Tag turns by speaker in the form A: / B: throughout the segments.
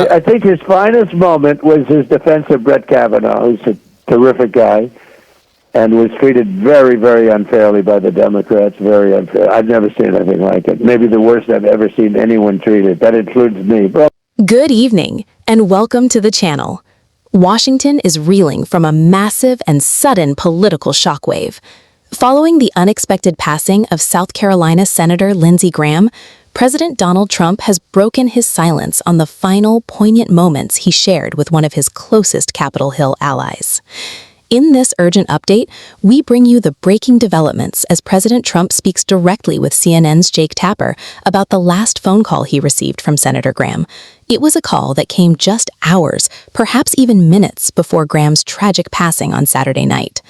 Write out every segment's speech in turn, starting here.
A: I think his finest moment was his defense of Brett Kavanaugh, who's a terrific guy, and was treated very, very unfairly by the Democrats, very unfair. I've never seen anything like it. Maybe the worst I've ever seen anyone treated. That includes me.
B: Good evening, and welcome to the channel. Washington is reeling from a massive and sudden political shockwave. Following the unexpected passing of South Carolina Senator Lindsey Graham, President Donald Trump has broken his silence on the final poignant moments he shared with one of his closest Capitol Hill allies. In this urgent update, we bring you the breaking developments as President Trump speaks directly with CNN's Jake Tapper about the last phone call he received from Senator Graham. It was a call that came just hours, perhaps even minutes, before Graham's tragic passing on Saturday night.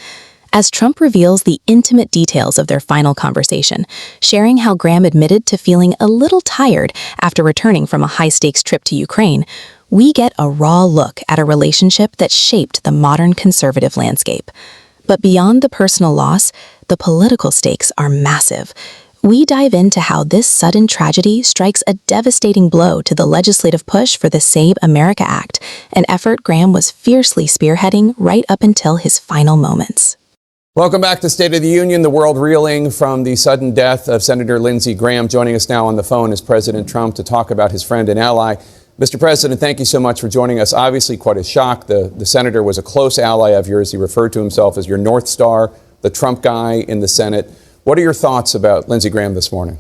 B: As Trump reveals the intimate details of their final conversation, sharing how Graham admitted to feeling a little tired after returning from a high-stakes trip to Ukraine, we get a raw look at a relationship that shaped the modern conservative landscape. But beyond the personal loss, the political stakes are massive. We dive into how this sudden tragedy strikes a devastating blow to the legislative push for the Save America Act, an effort Graham was fiercely spearheading right up until his final moments.
C: Welcome back to State of the Union. The world reeling from the sudden death of Senator Lindsey Graham. Joining us now on the phone is President Trump to talk about his friend and ally. Mr. President, thank you so much for joining us. Obviously quite a shock. The senator was a close ally of yours. He referred to himself as your North Star, the Trump guy in the Senate. What are your thoughts about Lindsey Graham this morning?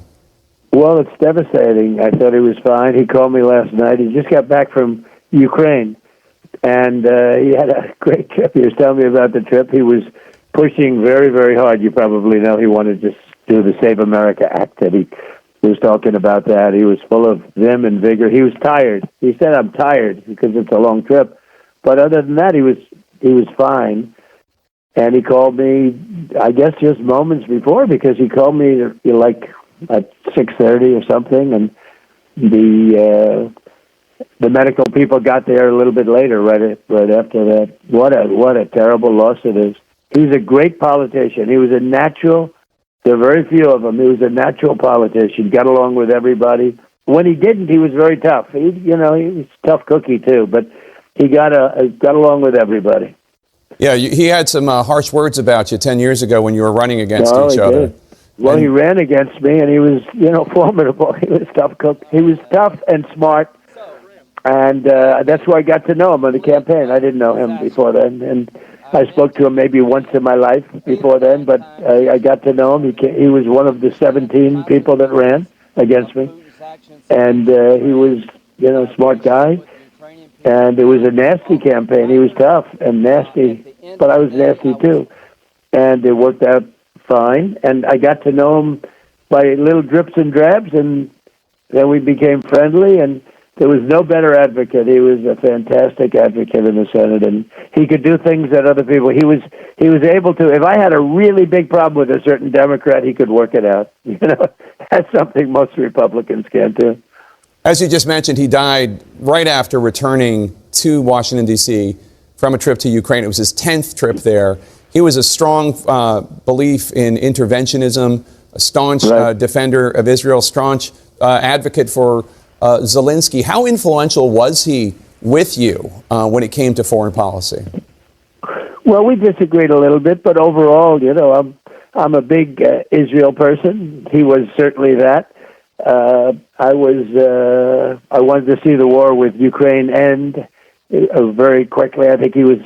A: Well, it's devastating. I thought he was fine. He called me last night. He just got back from Ukraine, and he had a great trip. He was telling me about the trip. He was pushing very, very hard. You probably know he wanted to do the Save America Act. That he was talking about that. He was full of vim and vigor. He was tired. He said, "I'm tired," because it's a long trip. But other than that, he was fine. And he called me, I guess, just moments before, because he called me like at 6:30 or something, and the medical people got there a little bit later, right after that. What a terrible loss it is. He's a great politician. He was a natural. There are very few of them. He was a natural politician. Got along with everybody. When he didn't, he was very tough. He was a tough cookie too. But he got got along with everybody.
C: Yeah, he had some harsh words about you 10 years ago when you were running against each other.
A: Did. Well, he ran against me, and he was, formidable. He was tough cook. He was tough and smart, and that's why I got to know him on the campaign. I didn't know him before then, and I spoke to him maybe once in my life before then, but I got to know him. He was one of the 17 people that ran against me, and he was, a smart guy, and it was a nasty campaign. He was tough and nasty, but I was nasty too, and it worked out fine, and I got to know him by little drips and drabs, and then we became friendly, and there was no better advocate. He was a fantastic advocate in the Senate, and he could do things that other people. He was able to. If I had a really big problem with a certain Democrat, he could work it out. That's something most Republicans can't do.
C: As you just mentioned, he died right after returning to Washington, D.C. from a trip to Ukraine. It was his 10th trip there. He was a strong belief in interventionism, a staunch defender of Israel, staunch advocate for Zelensky. How influential was he with you when it came to foreign policy?
A: Well, we disagreed a little bit, but overall, I'm a big Israel person. He was certainly that. I wanted to see the war with Ukraine end very quickly. I think he was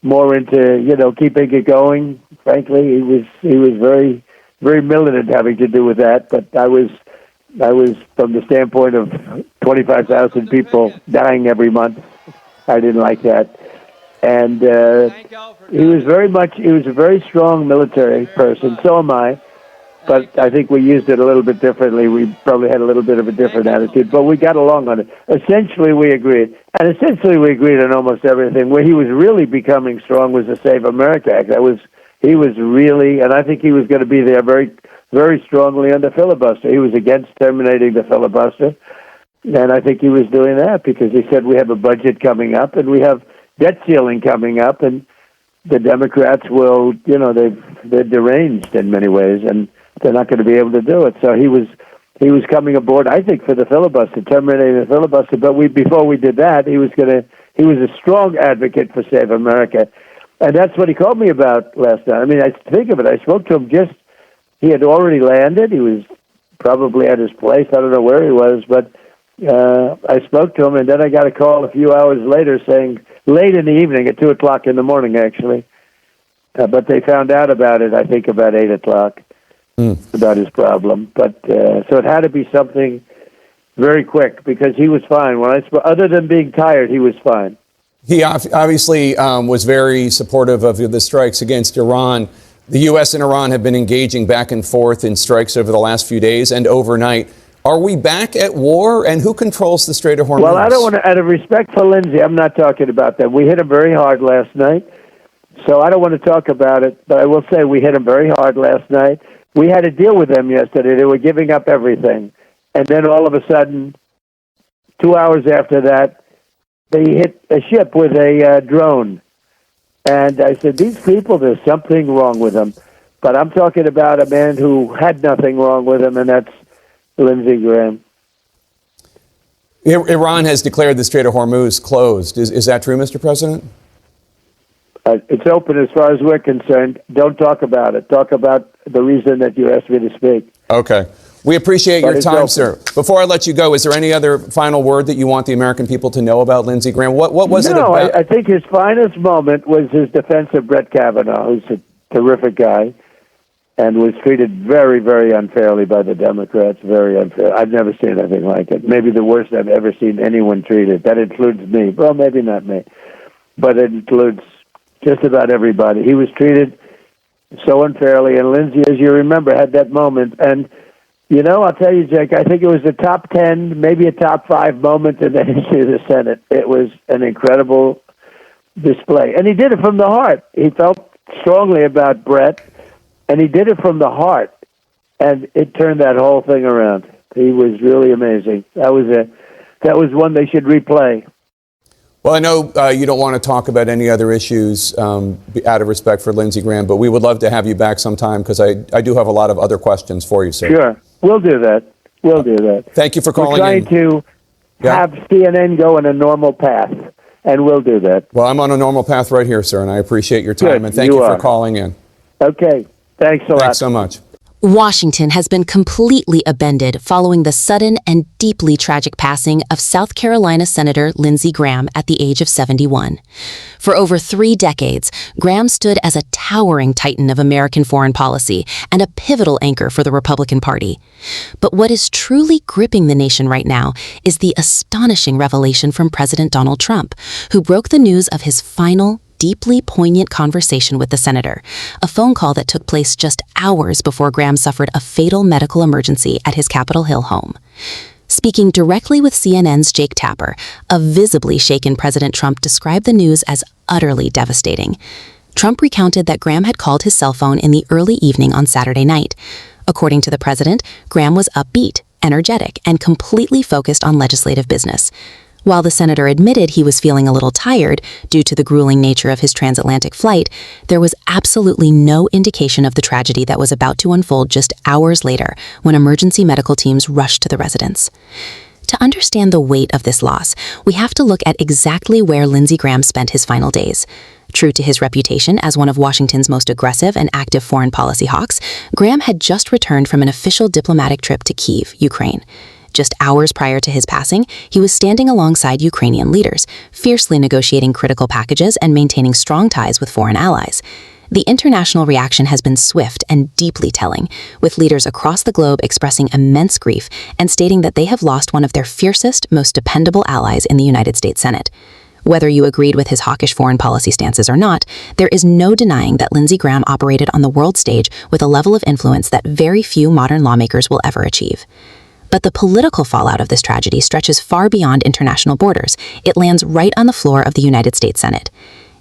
A: more into keeping it going. Frankly, he was very, very militant having to do with that. But I was from the standpoint of 25,000 people dying every month. I didn't like that. And he was a very strong military person. So am I. But I think we used it a little bit differently. We probably had a little bit of a different attitude, but we got along on it. Essentially, we agreed. And essentially, we agreed on almost everything. Where he was really becoming strong was the Save America Act. He was really, and I think he was going to be there very, very strongly on the filibuster. He was against terminating the filibuster. And I think he was doing that because he said we have a budget coming up and we have debt ceiling coming up, and the Democrats will, they're deranged in many ways, and they're not going to be able to do it. So he was he was coming aboard, I think, for the filibuster, terminating the filibuster. But before we did that, he was a strong advocate for Save America. And that's what he called me about last night. I mean, I think of it. I spoke to him he had already landed. He was probably at his place. I don't know where he was, but I spoke to him, and then I got a call a few hours later saying, late in the evening, at 2 o'clock in the morning, actually. But they found out about it, I think, about 8 o'clock, about his problem. But so it had to be something very quick, because he was fine. Other than being tired, he was fine.
C: He obviously was very supportive of the strikes against Iran. The U.S. and Iran have been engaging back and forth in strikes over the last few days and overnight. Are we back at war? And who controls the Strait of Hormuz?
A: Well, I don't want to, out of respect for Lindsey, I'm not talking about that. We hit him very hard last night, so I don't want to talk about it. But I will say we hit him very hard last night. We had to deal with them yesterday. They were giving up everything. And then all of a sudden, 2 hours after that, they hit a ship with a drone. And I said, these people, there's something wrong with them. But I'm talking about a man who had nothing wrong with him, and that's Lindsey Graham.
C: Iran has declared the Strait of Hormuz closed. Is that true, Mr. President?
A: It's open as far as we're concerned. Don't talk about it. Talk about the reason that you asked me to speak.
C: Okay. We appreciate your time, sir. Before I let you go, is there any other final word that you want the American people to know about Lindsey Graham? What was it about?
A: No, I think his finest moment was his defense of Brett Kavanaugh, who's a terrific guy, and was treated very, very unfairly by the Democrats, very unfair. I've never seen anything like it. Maybe the worst I've ever seen anyone treated. That includes me. Well, maybe not me, but it includes just about everybody. He was treated so unfairly, and Lindsey, as you remember, had that moment. And, you know, I'll tell you, Jake, I think it was a top 10, maybe a top 5 moment in the history of the Senate. It was an incredible display. And he did it from the heart. He felt strongly about Brett, and he did it from the heart. And it turned that whole thing around. He was really amazing. That was one they should replay.
C: Well, I know you don't want to talk about any other issues out of respect for Lindsey Graham, but we would love to have you back sometime, because I do have a lot of other questions for you, sir.
A: Sure. We'll do that. We'll do that.
C: Thank you for calling in.
A: We're trying to have CNN go in a normal path, and we'll do that.
C: Well, I'm on a normal path right here, sir, and I appreciate your time.
A: Good.
C: And thank you for calling in.
A: Okay. Thanks a lot.
C: Thanks so much.
B: Washington has been completely upended following the sudden and deeply tragic passing of South Carolina Senator Lindsey Graham at the age of 71. For over 3 decades, Graham stood as a towering titan of American foreign policy and a pivotal anchor for the Republican Party. But what is truly gripping the nation right now is the astonishing revelation from President Donald Trump, who broke the news of his final, deeply poignant conversation with the senator, a phone call that took place just hours before Graham suffered a fatal medical emergency at his Capitol Hill home. Speaking directly with CNN's Jake Tapper, a visibly shaken President Trump described the news as utterly devastating. Trump recounted that Graham had called his cell phone in the early evening on Saturday night. According to the president, Graham was upbeat, energetic, and completely focused on legislative business. While the senator admitted he was feeling a little tired due to the grueling nature of his transatlantic flight, there was absolutely no indication of the tragedy that was about to unfold just hours later when emergency medical teams rushed to the residence. To understand the weight of this loss, we have to look at exactly where Lindsey Graham spent his final days. True to his reputation as one of Washington's most aggressive and active foreign policy hawks, Graham had just returned from an official diplomatic trip to Kyiv, Ukraine. Just hours prior to his passing, he was standing alongside Ukrainian leaders, fiercely negotiating critical packages and maintaining strong ties with foreign allies. The international reaction has been swift and deeply telling, with leaders across the globe expressing immense grief and stating that they have lost one of their fiercest, most dependable allies in the United States Senate. Whether you agreed with his hawkish foreign policy stances or not, there is no denying that Lindsey Graham operated on the world stage with a level of influence that very few modern lawmakers will ever achieve. But the political fallout of this tragedy stretches far beyond international borders. It lands right on the floor of the United States Senate.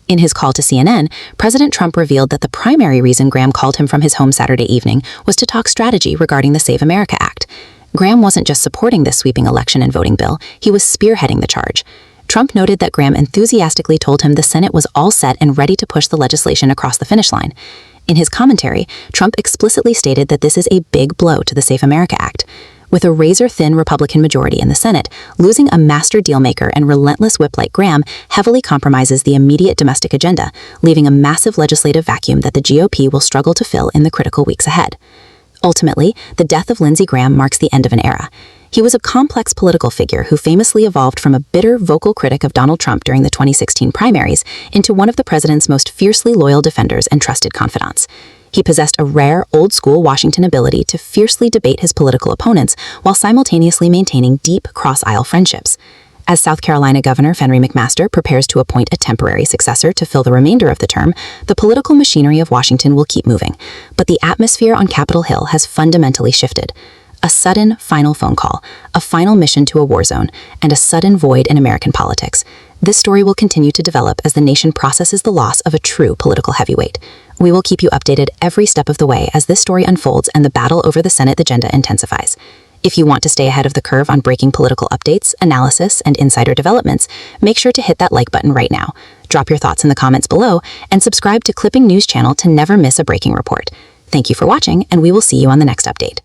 B: In his call to CNN, President Trump revealed that the primary reason Graham called him from his home Saturday evening was to talk strategy regarding the Save America Act. Graham wasn't just supporting this sweeping election and voting bill, he was spearheading the charge. Trump noted that Graham enthusiastically told him the Senate was all set and ready to push the legislation across the finish line. In his commentary, Trump explicitly stated that this is a big blow to the Save America Act. With a razor-thin Republican majority in the Senate, losing a master dealmaker and relentless whip like Graham heavily compromises the immediate domestic agenda, leaving a massive legislative vacuum that the GOP will struggle to fill in the critical weeks ahead. Ultimately, the death of Lindsey Graham marks the end of an era. He was a complex political figure who famously evolved from a bitter vocal critic of Donald Trump during the 2016 primaries into one of the president's most fiercely loyal defenders and trusted confidants. He possessed a rare, old-school Washington ability to fiercely debate his political opponents while simultaneously maintaining deep cross-aisle friendships. As South Carolina Governor Henry McMaster prepares to appoint a temporary successor to fill the remainder of the term, the political machinery of Washington will keep moving. But the atmosphere on Capitol Hill has fundamentally shifted. A sudden final phone call, a final mission to a war zone, and a sudden void in American politics. This story will continue to develop as the nation processes the loss of a true political heavyweight. We will keep you updated every step of the way as this story unfolds and the battle over the Senate agenda intensifies. If you want to stay ahead of the curve on breaking political updates, analysis, and insider developments, make sure to hit that like button right now. Drop your thoughts in the comments below, and subscribe to Clipping News channel to never miss a breaking report. Thank you for watching, and we will see you on the next update.